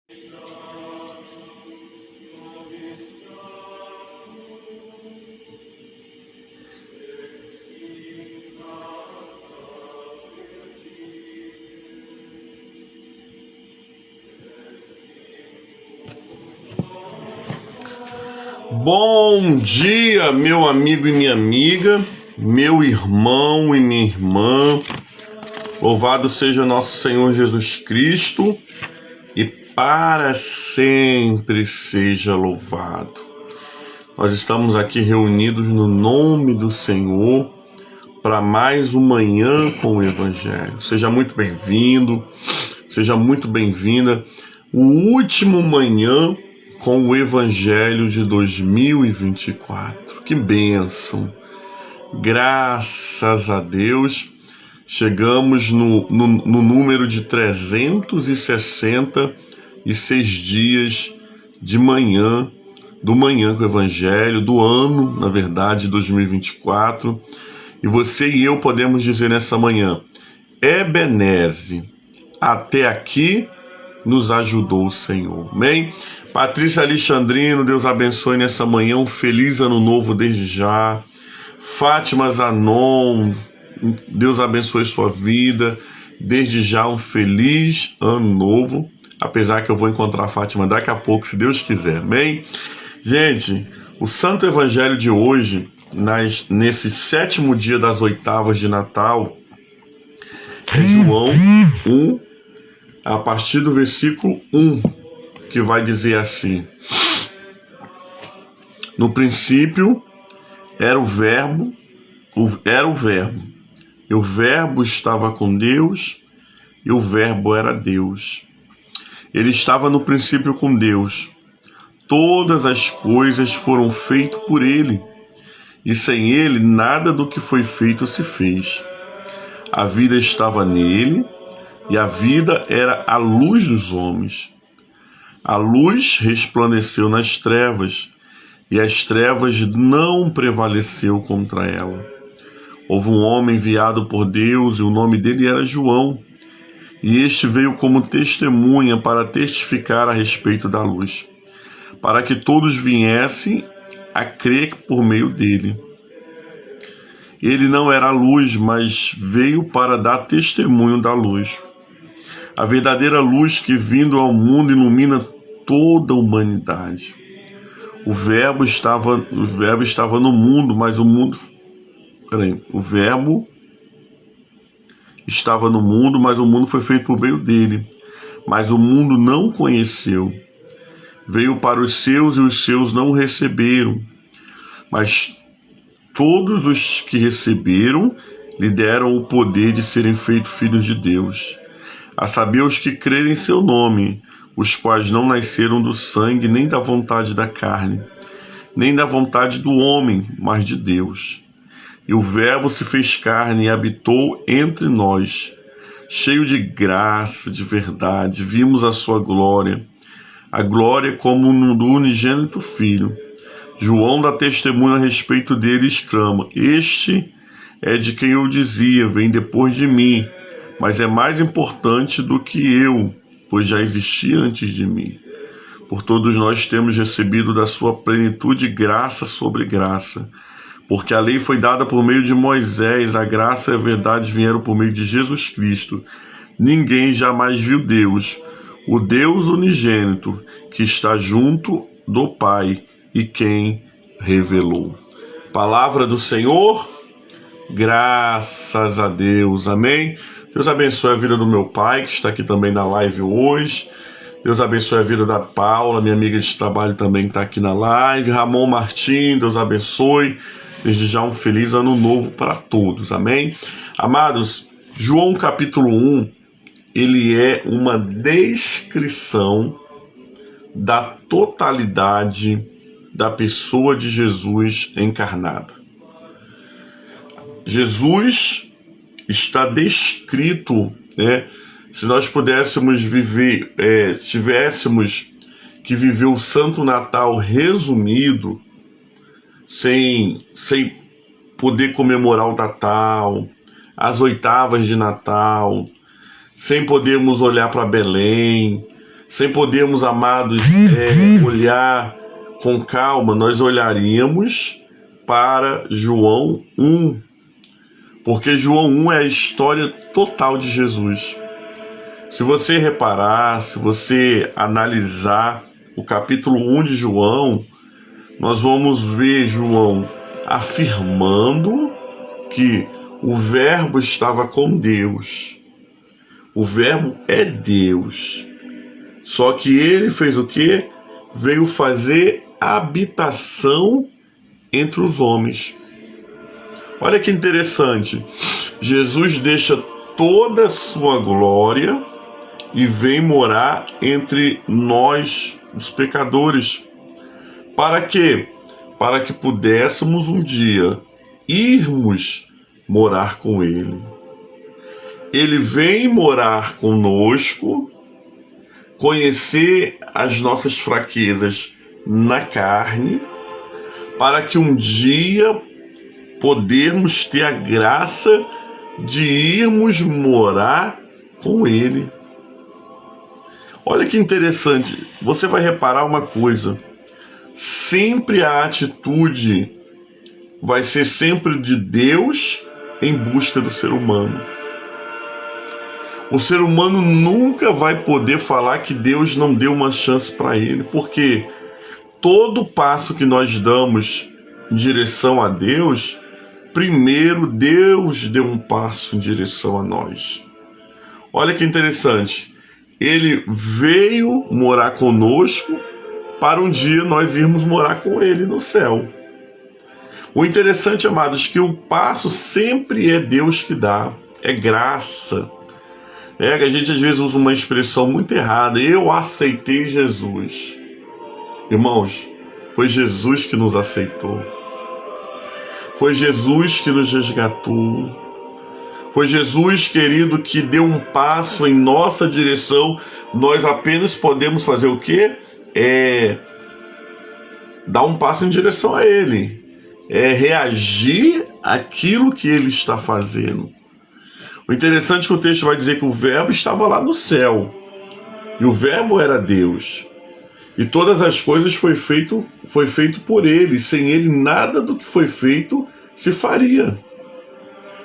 Bom dia, meu amigo e minha amiga, meu irmão e minha irmã. Louvado seja nosso Senhor Jesus Cristo e para sempre seja louvado. Nós estamos aqui reunidos no nome do Senhor para mais uma manhã com o Evangelho. Seja muito bem-vindo, seja muito bem-vinda. O último manhã com o Evangelho de 2024. Que bênção! Graças a Deus, chegamos no número de 366 dias de manhã, do manhã com o Evangelho, do ano, na verdade, 2024. E você e eu podemos dizer nessa manhã, Ebeneze, até aqui nos ajudou o Senhor. Amém? Patrícia Alexandrino, Deus abençoe nessa manhã, um feliz ano novo desde já. Fátima Zanon, Deus abençoe sua vida, desde já um feliz ano novo, apesar que eu vou encontrar a Fátima daqui a pouco, se Deus quiser, amém? Gente, o Santo Evangelho de hoje, nesse 7º dia das oitavas de Natal, é João 1, a partir do versículo 1, que vai dizer assim: no princípio era o Verbo, e o Verbo estava com Deus, e o Verbo era Deus. Ele estava no princípio com Deus. Todas as coisas foram feitas por ele, e sem ele nada do que foi feito se fez. A vida estava nele, e a vida era a luz dos homens. A luz resplandeceu nas trevas, e as trevas não prevaleceu contra ela. Houve um homem enviado por Deus, e o nome dele era João, e este veio como testemunha para testificar a respeito da luz, para que todos viessem a crer por meio dele. Ele não era a luz, mas veio para dar testemunho da luz. A verdadeira luz que, vindo ao mundo, ilumina toda a humanidade. O Verbo estava no mundo, mas o mundo foi feito por meio dele, mas o mundo não conheceu. Veio para os seus e os seus não o receberam, mas todos os que receberam lhe deram o poder de serem feitos filhos de Deus, a saber, os que crerem em seu nome, os quais não nasceram do sangue, nem da vontade da carne, nem da vontade do homem, mas de Deus. E o Verbo se fez carne e habitou entre nós, cheio de graça, de verdade. Vimos a sua glória, a glória como do unigênito Filho. João dá testemunho a respeito dele e exclama: este é de quem eu dizia, vem depois de mim, mas é mais importante do que eu, pois já existia antes de mim. Por todos nós temos recebido da sua plenitude graça sobre graça, porque a lei foi dada por meio de Moisés, a graça e a verdade vieram por meio de Jesus Cristo. Ninguém jamais viu Deus, o Deus unigênito, que está junto do Pai e quem revelou. Palavra do Senhor, graças a Deus, amém? Deus abençoe a vida do meu pai, que está aqui também na live hoje. Deus abençoe a vida da Paula, minha amiga de trabalho também que está aqui na live. Ramon Martim, Deus abençoe. Desde já um feliz ano novo para todos, amém? Amados, João capítulo 1, ele é uma descrição da totalidade da pessoa de Jesus encarnada. Jesus está descrito, né? Se nós pudéssemos viver, tivéssemos que viver o Santo Natal resumido, sem poder comemorar o Natal, as oitavas de Natal, sem podermos olhar para Belém, sem podermos, amados, olhar com calma, nós olharíamos para João 1, porque João 1 é a história total de Jesus. Se você reparar, se você analisar o capítulo 1 de João, nós vamos ver João afirmando que o Verbo estava com Deus. O Verbo é Deus. Só que ele fez o quê? Veio fazer habitação entre os homens. Olha que interessante. Jesus deixa toda a sua glória e vem morar entre nós, os pecadores. Para quê? Para que pudéssemos um dia irmos morar com ele. Ele vem morar conosco, conhecer as nossas fraquezas na carne, para que um dia podermos ter a graça de irmos morar com ele. Olha que interessante, você vai reparar uma coisa, sempre a atitude vai ser sempre de Deus em busca do ser humano. O ser humano nunca vai poder falar que Deus não deu uma chance para ele, porque todo passo que nós damos em direção a Deus, primeiro Deus deu um passo em direção a nós. Olha que interessante, ele veio morar conosco para um dia nós irmos morar com ele no céu. O interessante, amados, que o passo sempre é Deus que dá, é graça. A gente às vezes usa uma expressão muito errada, eu aceitei Jesus. Irmãos, foi Jesus que nos aceitou. Foi Jesus que nos resgatou. Foi Jesus, querido, que deu um passo em nossa direção. Nós apenas podemos fazer o quê? Dar um passo em direção a Ele. Reagir àquilo que Ele está fazendo. O interessante é que o texto vai dizer que o Verbo estava lá no céu. E o Verbo era Deus. E todas as coisas foi feito por Ele. Sem Ele, nada do que foi feito se faria.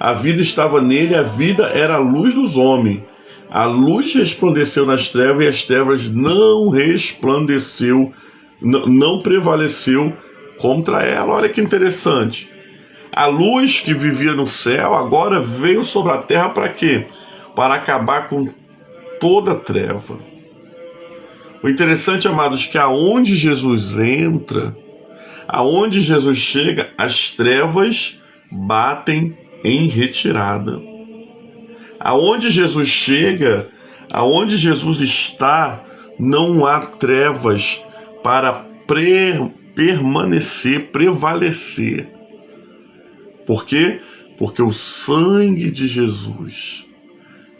A vida estava nele, a vida era a luz dos homens. A luz resplandeceu nas trevas e as trevas não resplandeceu, não prevaleceu contra ela. Olha que interessante. A luz que vivia no céu agora veio sobre a terra para quê? Para acabar com toda a treva. O interessante, amados, que aonde Jesus entra, aonde Jesus chega, as trevas batem em retirada. Aonde Jesus chega, aonde Jesus está, não há trevas para permanecer, prevalecer. Por quê? Porque o sangue de Jesus,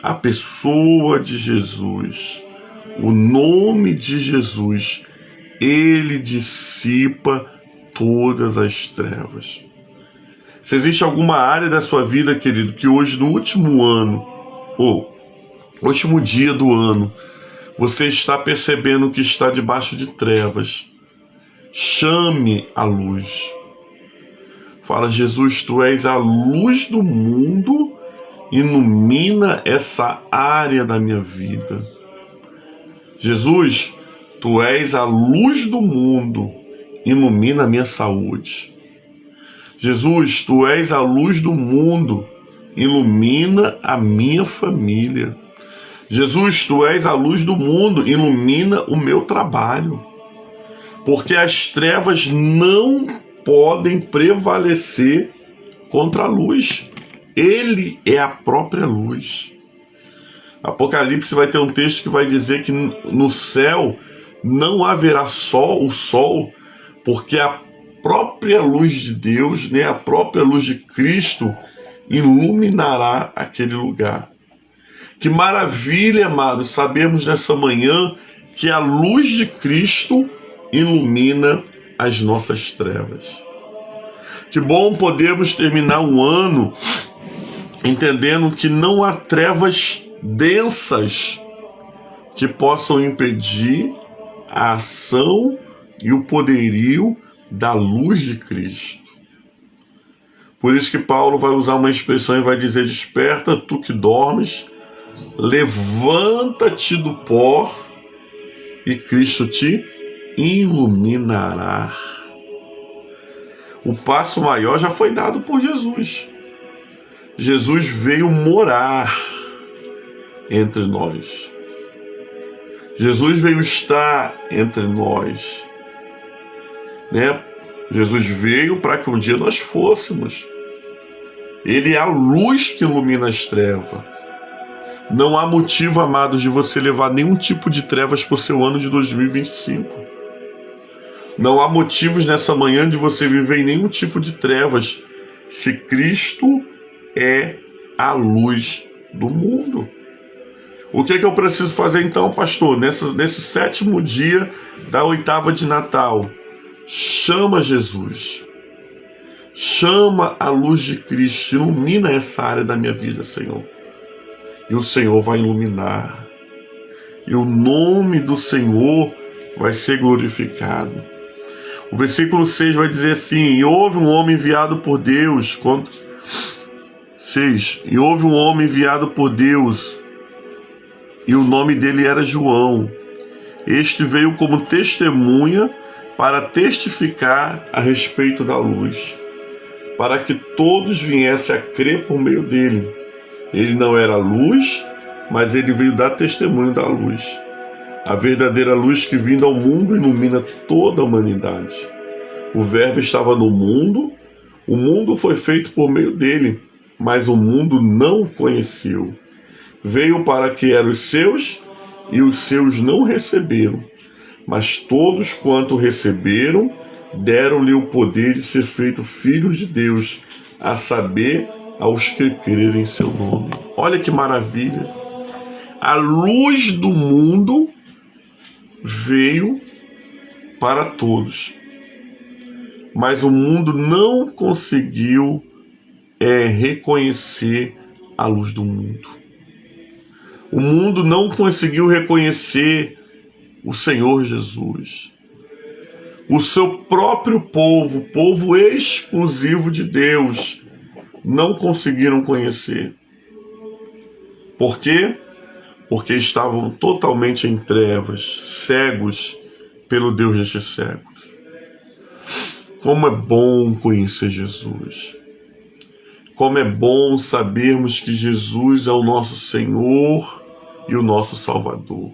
a pessoa de Jesus, o nome de Jesus, ele dissipa todas as trevas. Se existe alguma área da sua vida, querido, que hoje, no último ano, ou último dia do ano, você está percebendo que está debaixo de trevas, chame a luz. Fala, Jesus, tu és a luz do mundo, ilumina essa área da minha vida. Jesus, tu és a luz do mundo, ilumina a minha saúde. Jesus, tu és a luz do mundo, ilumina a minha família. Jesus, tu és a luz do mundo, ilumina o meu trabalho. Porque as trevas não podem prevalecer contra a luz. Ele é a própria luz. Apocalipse vai ter um texto que vai dizer que no céu não haverá o sol, porque a própria luz de Deus, né, a própria luz de Cristo, iluminará aquele lugar. Que maravilha, amados, sabemos nessa manhã que a luz de Cristo ilumina as nossas trevas. Que bom podermos terminar um ano entendendo que não há trevas densas que possam impedir a ação e o poderio da luz de Cristo. Por isso que Paulo vai usar uma expressão e vai dizer: desperta, tu que dormes, levanta-te do pó e Cristo te iluminará. O passo maior já foi dado por Jesus. Jesus veio morar entre nós. Jesus veio estar entre nós, né? Jesus veio para que um dia nós fôssemos. Ele é a luz que ilumina as trevas. Não há motivo, amados, de você levar nenhum tipo de trevas para o seu ano de 2025. Não há motivos nessa manhã de você viver em nenhum tipo de trevas, se Cristo é a luz do mundo. O que é que eu preciso fazer então, pastor? Nesse sétimo dia da oitava de Natal, chama Jesus. Chama a luz de Cristo, ilumina essa área da minha vida, Senhor. E o Senhor vai iluminar. E o nome do Senhor vai ser glorificado. O versículo 6 vai dizer assim: e houve um homem enviado por Deus. 6. E houve um homem enviado por Deus, e o nome dele era João. Este veio como testemunha para testificar a respeito da luz, para que todos viessem a crer por meio dele. Ele não era luz, mas ele veio dar testemunho da luz. A verdadeira luz que vindo ao mundo ilumina toda a humanidade. O Verbo estava no mundo, o mundo foi feito por meio dele, mas o mundo não o conheceu. Veio para que eram os seus, e os seus não receberam. Mas todos quanto receberam, deram-lhe o poder de ser feito filhos de Deus, a saber, aos que crerem em seu nome. Olha que maravilha! A luz do mundo veio para todos, mas o mundo não conseguiu reconhecer a luz do mundo. O mundo não conseguiu reconhecer o Senhor Jesus. O seu próprio povo, povo exclusivo de Deus, não conseguiram conhecer. Por quê? Porque estavam totalmente em trevas, cegos pelo Deus destes séculos. Como é bom conhecer Jesus. Como é bom sabermos que Jesus é o nosso Senhor e o nosso Salvador.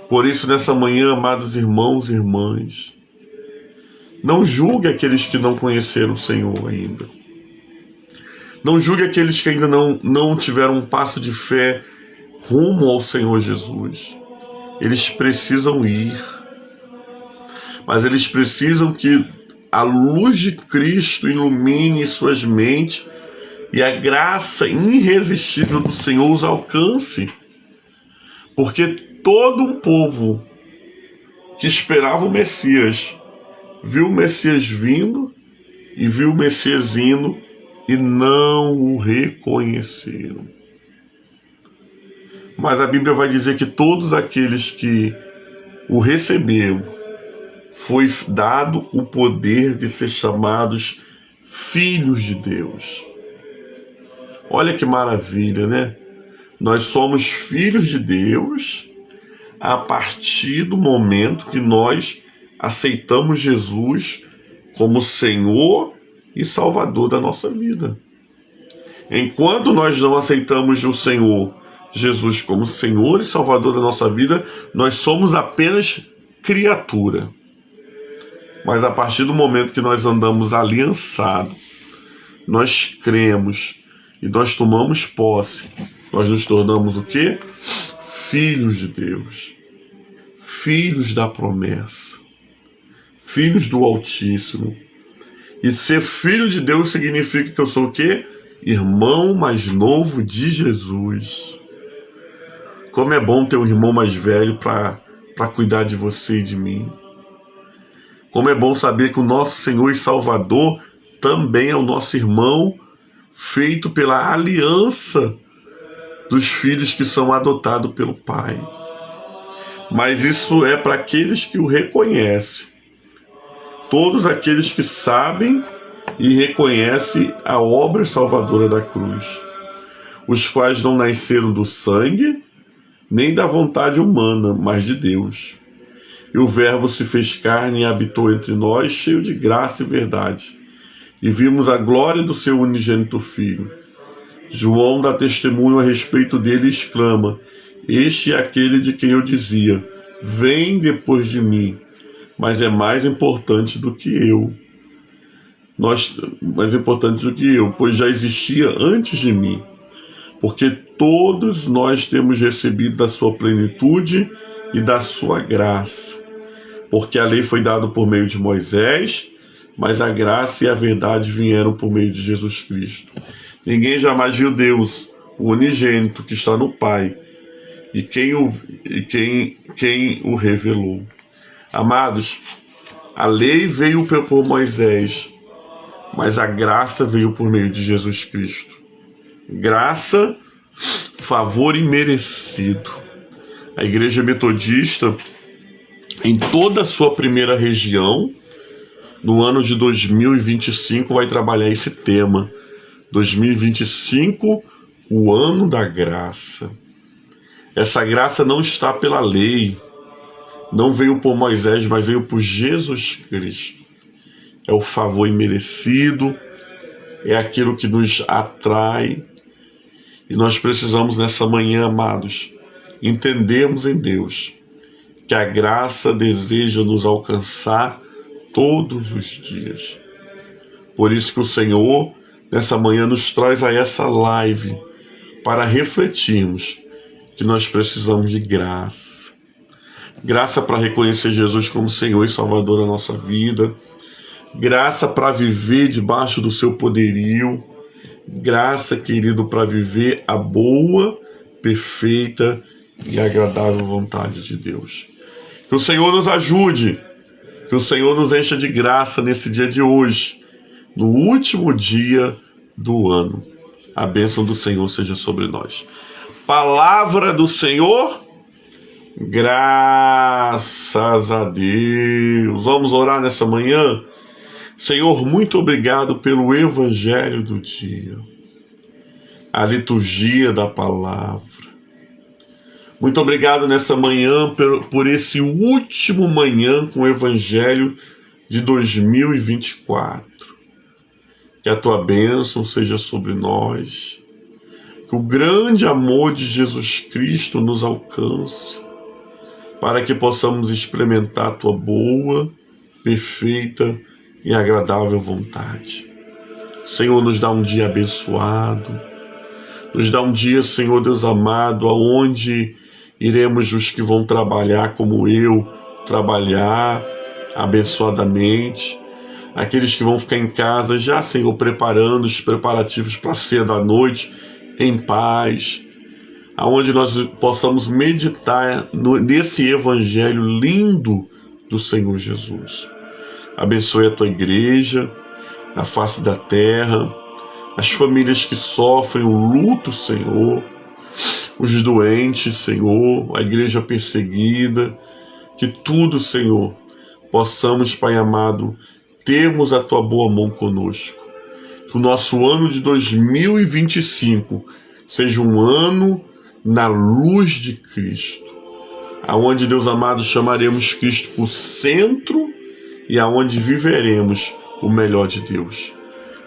Por isso, nessa manhã, amados irmãos e irmãs, não julgue aqueles que não conheceram o Senhor ainda. Não julgue aqueles que ainda não tiveram um passo de fé rumo ao Senhor Jesus. Eles precisam ir. Mas eles precisam que a luz de Cristo ilumine suas mentes e a graça irresistível do Senhor os alcance. Porque todo um povo que esperava o Messias viu o Messias vindo e viu o Messias indo e não o reconheceram. Mas a Bíblia vai dizer que todos aqueles que o receberam, foi dado o poder de ser chamados filhos de Deus. Olha que maravilha, né? Nós somos filhos de Deus a partir do momento que nós aceitamos Jesus como Senhor e Salvador da nossa vida. Enquanto nós não aceitamos o Senhor Jesus como Senhor e Salvador da nossa vida, nós somos apenas criatura. Mas a partir do momento que nós andamos aliançados, nós cremos e nós tomamos posse, nós nos tornamos o quê? Filhos de Deus, filhos da promessa, filhos do Altíssimo. E ser filho de Deus significa que eu sou o quê? Irmão mais novo de Jesus. Como é bom ter um irmão mais velho para cuidar de você e de mim. Como é bom saber que o nosso Senhor e Salvador também é o nosso irmão, feito pela aliança dos filhos que são adotados pelo Pai. Mas isso é para aqueles que o reconhecem. Todos aqueles que sabem e reconhecem a obra salvadora da cruz, os quais não nasceram do sangue, nem da vontade humana, mas de Deus. E o Verbo se fez carne e habitou entre nós, cheio de graça e verdade. E vimos a glória do seu unigênito Filho. João dá testemunho a respeito dele e exclama: este é aquele de quem eu dizia, vem depois de mim, mas é mais importante do que eu. Pois já existia antes de mim. Porque todos nós temos recebido da sua plenitude e da sua graça. Porque a lei foi dada por meio de Moisés, mas a graça e a verdade vieram por meio de Jesus Cristo. Ninguém jamais viu Deus, o unigênito que está no Pai, e quem o revelou. Amados, a lei veio por Moisés, mas a graça veio por meio de Jesus Cristo. Graça, favor imerecido. A Igreja Metodista, em toda a sua primeira região, no ano de 2025, vai trabalhar esse tema. 2025, o ano da graça. Essa graça não está pela lei, não veio por Moisés, mas veio por Jesus Cristo. É o favor imerecido, é aquilo que nos atrai. E nós precisamos nessa manhã, amados, entendermos em Deus que a graça deseja nos alcançar todos os dias. Por isso que o Senhor, nessa manhã, nos traz a essa live para refletirmos que nós precisamos de graça. Graça para reconhecer Jesus como Senhor e Salvador da nossa vida. Graça para viver debaixo do seu poderio. Graça, querido, para viver a boa, perfeita e agradável vontade de Deus. Que o Senhor nos ajude, que o Senhor nos encha de graça nesse dia de hoje, no último dia do ano. A bênção do Senhor seja sobre nós. Palavra do Senhor, graças a Deus. Vamos orar nessa manhã? Senhor, muito obrigado pelo Evangelho do dia, a liturgia da palavra. Muito obrigado nessa manhã por esse último manhã com o Evangelho de 2024. Que a tua bênção seja sobre nós, que o grande amor de Jesus Cristo nos alcance, para que possamos experimentar a tua boa, perfeita e agradável vontade. Senhor, nos dá um dia abençoado, nos dá um dia, Senhor Deus amado, aonde iremos os que vão trabalhar como eu, trabalhar abençoadamente, aqueles que vão ficar em casa já, Senhor, preparando os preparativos para a ceia da noite, em paz, aonde nós possamos meditar nesse evangelho lindo do Senhor Jesus. Abençoe a tua igreja, na face da terra, as famílias que sofrem o luto, Senhor, os doentes, Senhor, a igreja perseguida, que tudo, Senhor, possamos, Pai amado, termos a tua boa mão conosco. Que o nosso ano de 2025 seja um ano na luz de Cristo, aonde, Deus amado, chamaremos Cristo por centro e aonde viveremos o melhor de Deus.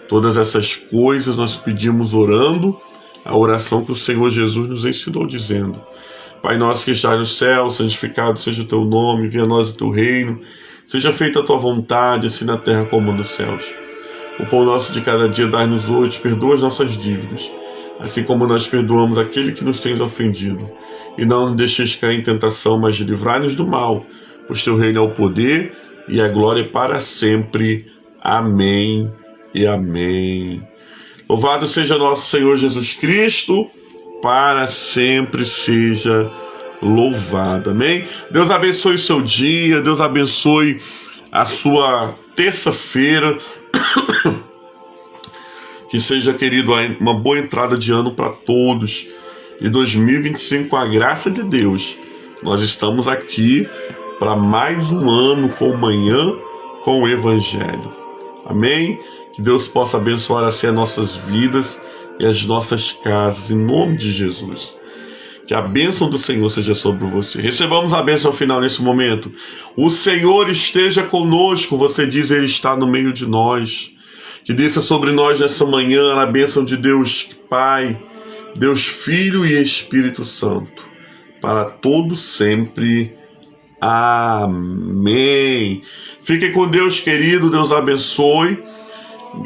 Todas essas coisas nós pedimos orando a oração que o Senhor Jesus nos ensinou, dizendo: Pai nosso que estás no céu, santificado seja o teu nome, venha a nós o teu reino, seja feita a tua vontade, assim na terra como nos céus. O pão nosso de cada dia dai-nos hoje, perdoa as nossas dívidas, assim como nós perdoamos aquele que nos tem ofendido. E não nos deixes cair em tentação, mas livrai-nos do mal, pois teu reino é o poder e a glória para sempre. Amém e amém. Louvado seja nosso Senhor Jesus Cristo, para sempre seja louvado. Amém? Deus abençoe o seu dia, Deus abençoe a sua terça-feira. Que seja, querido, uma boa entrada de ano para todos. E 2025, com a graça de Deus, nós estamos aqui para mais um ano com Manhã com o Evangelho. Amém? Que Deus possa abençoar assim as nossas vidas e as nossas casas, em nome de Jesus. Que a bênção do Senhor seja sobre você. Recebamos a bênção final nesse momento. O Senhor esteja conosco, você diz, Ele está no meio de nós. Que desça sobre nós nessa manhã a bênção de Deus Pai, Deus Filho e Espírito Santo, para todo sempre. Amém. Fiquem com Deus, querido. Deus abençoe.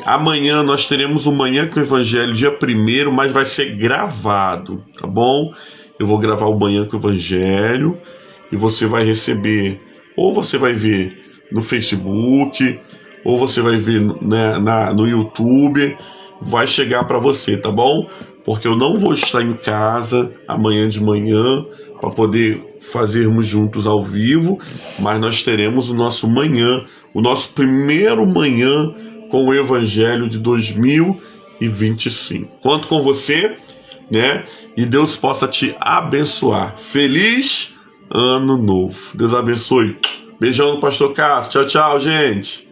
Amanhã nós teremos o Manhã com o Evangelho, dia 1º, mas vai ser gravado, tá bom? Eu vou gravar o Manhã com o Evangelho e você vai receber, ou você vai ver no Facebook, ou você vai ver no YouTube, vai chegar para você, tá bom? Porque eu não vou estar em casa amanhã de manhã para poder fazermos juntos ao vivo, mas nós teremos o nosso manhã, o nosso primeiro manhã com o Evangelho de 2025. Conto com você, né? E Deus possa te abençoar. Feliz Ano Novo. Deus abençoe. Beijão no Pastor Cássio. Tchau, tchau, gente.